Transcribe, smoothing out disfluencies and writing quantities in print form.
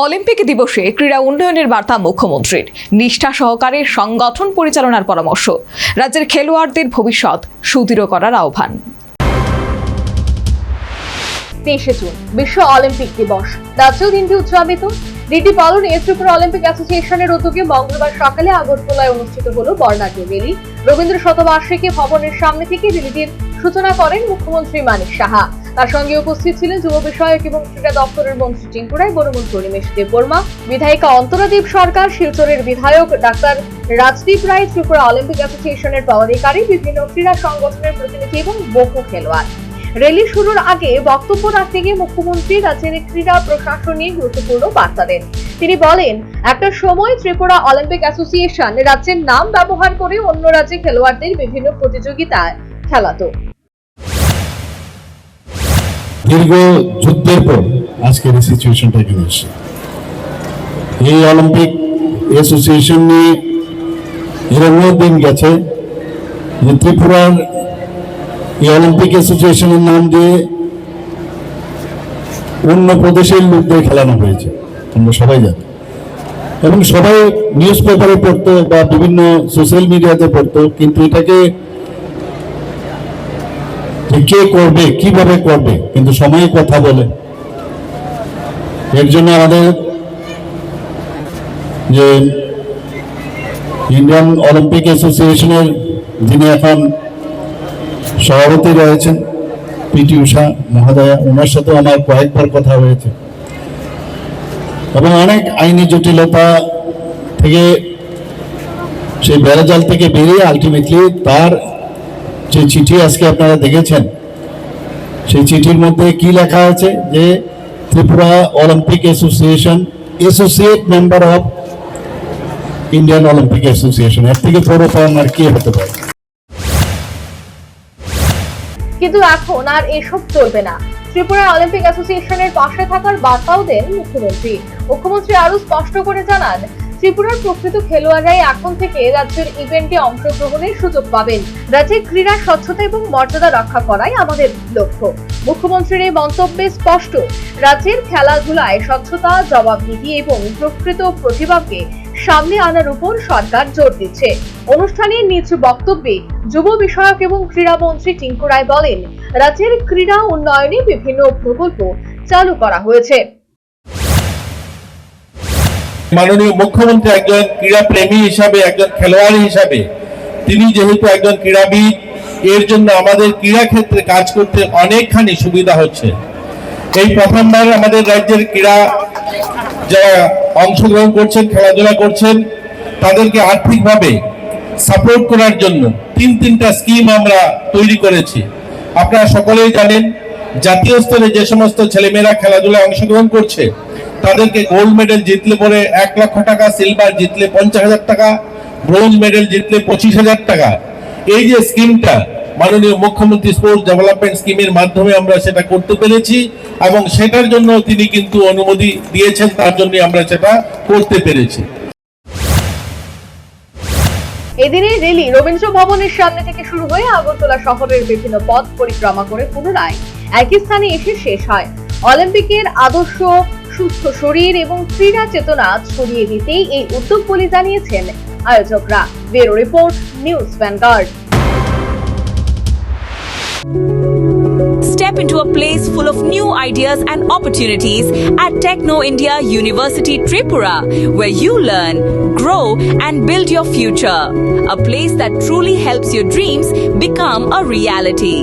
Olympic দিবসে ক্রীড়া উন্নয়নের বার্তা মুখ্যমন্ত্রীর, নিষ্ঠা সহকারে সংগঠন পরিচালনার পরামর্শ, রাজ্যের খেলোয়াড়দের ভবিষ্যৎ সুদৃঢ় করার আহ্বান। 23শে জুন বিশ্ব অলিম্পিক দিবস। রাজ্যেও দিনটি উদযাপিত। দিনটি পালনে ত্রিপুরা অলিম্পিক অ্যাসোসিয়েশনের উদ্যোগে মঙ্গলবার সকালে আগরতলায় অনুষ্ঠিত হলো বর্ণাঢ্য র্যালি। রবীন্দ্র শতবার্ষিকী ভবনের সামনে থেকে র্যালিটির সূচনা করেন মুখ্যমন্ত্রী মানিক সাহা। তার সঙ্গে উপস্থিত ছিলেন যুব বিষয়ক এবং ক্রীড়া দপ্তরের মন্ত্রী টিঙ্কু রায়, বনমন্ত্রী অনিমেষ দেববর্মা, বিধায়িকা অন্তরাদীপ সরকার, শিলচরের বিধায়ক ডাক্তার রাজদীপ রায়, ত্রিপুরা অলিম্পিক অ্যাসোসিয়েশনের পদাধিকারী, বিভিন্ন ক্রীড়া সংগঠনের প্রতিনিধি এবং বহু খেলোয়াড়। র্যালি শুরুর আগে বক্তব্য রাখতে গিয়ে মুখ্যমন্ত্রী রাজ্যের ক্রীড়া প্রশাসন নিয়ে গুরুত্বপূর্ণ বার্তা দেন। তিনি বলেন, একটা সময় ত্রিপুরা অলিম্পিক অ্যাসোসিয়েশন রাজ্যের নাম ব্যবহার করে অন্য রাজ্যে খেলোয়াড়দের বিভিন্ন প্রতিযোগিতায় খেলাতো। দীর্ঘ যুদ্ধের পর আজকের এই সিচুয়েশনটা এখানে এসেছে। এই অলিম্পিক অ্যাসোসিয়েশন নিয়ে এরকম দিন গেছে যে ত্রিপুরার এই অলিম্পিক অ্যাসোসিয়েশনের নাম দিয়ে অন্য প্রদেশের লোকদের খেলানো হয়েছে, আমরা সবাই জানি, এবং সবাই নিউজ পেপারে পড়তো বা বিভিন্ন সোশ্যাল মিডিয়াতে পড়তো, কিন্তু এটাকে কে করবে, কিভাবে করবে, কিন্তু সময় কথা বলে। এর জন্য আমাদের যে ইন্ডিয়ান অলিম্পিক অ্যাসোসিয়েশনের যিনি এখন সভাপতি রয়েছেন পিটি ঊষা মহোদয়া, ওনার সাথেও আমার কয়েকবার কথা হয়েছে এবং অনেক আইনি জটিলতা থেকে সেই বেড়াজাল থেকে বেরিয়ে আলটিমেটলি তার যে চিঠি আজকে আপনারা দেখেছেন, সেই চিঠির মধ্যে কি লেখা আছে যে Tripura Olympic association associate member of Indian Olympic association. এর থেকে বড় পাওয়া আর কি হতে পারে। কিন্তু এখন আর এসব চলবে না। ত্রিপুরা অলিম্পিক অ্যাসোসিয়েশনের পাশে থাকার বার্তাও দেন মুখ্যমন্ত্রী। মুখ্যমন্ত্রী আরো স্পষ্ট করে জানান, ত্রিপুরার প্রকৃত খেলোয়াড়রাই এখন থেকে রাজ্যের ইভেন্টে অংশগ্রহণের সুযোগ পাবেন। রাজ্যের ক্রীড়া স্বচ্ছতা এবং মর্যাদা রক্ষা করাই আমাদের লক্ষ্য। মুখ্যমন্ত্রীর এই মন্তব্যে স্পষ্ট, রাজ্যের খেলাধুলায় স্বচ্ছতা, জবাবদিহি এবং প্রকৃত প্রতিভাকে সামনে আনার উপর সরকার জোর দিচ্ছে। অনুষ্ঠানে নিজ বক্তব্যে যুব বিষয়ক এবং ক্রীড়া মন্ত্রী টিঙ্কু রায় বলেন, রাজ্যের ক্রীড়া উন্নয়নে বিভিন্ন প্রকল্প চালু করা হয়েছে। মাননীয় মুখ্যমন্ত্রী একজন ক্রীড়া প্রেমী হিসাবে, একজন খেলোয়াড় হিসাবে, তিনি যেহেতু একজন ক্রীড়াবিদ, এর জন্য আমাদের ক্রীড়া ক্ষেত্রে কাজ করতে অনেকখানি সুবিধা হচ্ছে। এই প্রথমবার আমাদের রাজ্যের ক্রীড়া যারা অংশগ্রহণ করছেন, খেলাধুলা করছেন, তাদেরকে আর্থিকভাবে সাপোর্ট করার জন্য তিনটা স্কিম আমরা তৈরি করেছি। আপনারা সকলেই জানেন, জাতীয় স্তরে যে সমস্ত ছেলেমেয়েরা খেলাধুলায় অংশগ্রহণ করছে তাদেরকে গোল্ড মেডেল জিতলে পরে 1 লক্ষ টাকা, সিলভার জিতলে 50,000 টাকা, ব্রোঞ্জ মেডেল জিতলে 25,000 টাকা। এই যে স্কিমটা মাননীয় মুখ্যমন্ত্রী স্পোর্টস ডেভেলপমেন্ট স্কিমের মাধ্যমে আমরা সেটা করতে পেরেছি এবং সেটার জন্য তিনি কিন্তু অনুমতি দিয়েছেন, তার জন্য আমরা সেটা করতে পেরেছি। এদিনে র্যালি রবীন্দ্র ভবনের সামনে থেকে শুরু হয়ে আগরতলা শহরের বিভিন্ন পথ পরিক্রমা করে পুনরায় একই স্থানে এসে শেষ হয়। অলিম্পিকের আদর্শ, সুস্থ শরীর এবং ক্রীড়া চেতনা ছড়িয়ে দিতেই এই উদ্যোগ বলে জানিয়েছেন আয়োজকরা। Bureau report, news vanguard. Step into a place full of new ideas and opportunities at Techno India University Tripura, where you learn, grow and build your future. A place that truly helps your dreams become a reality.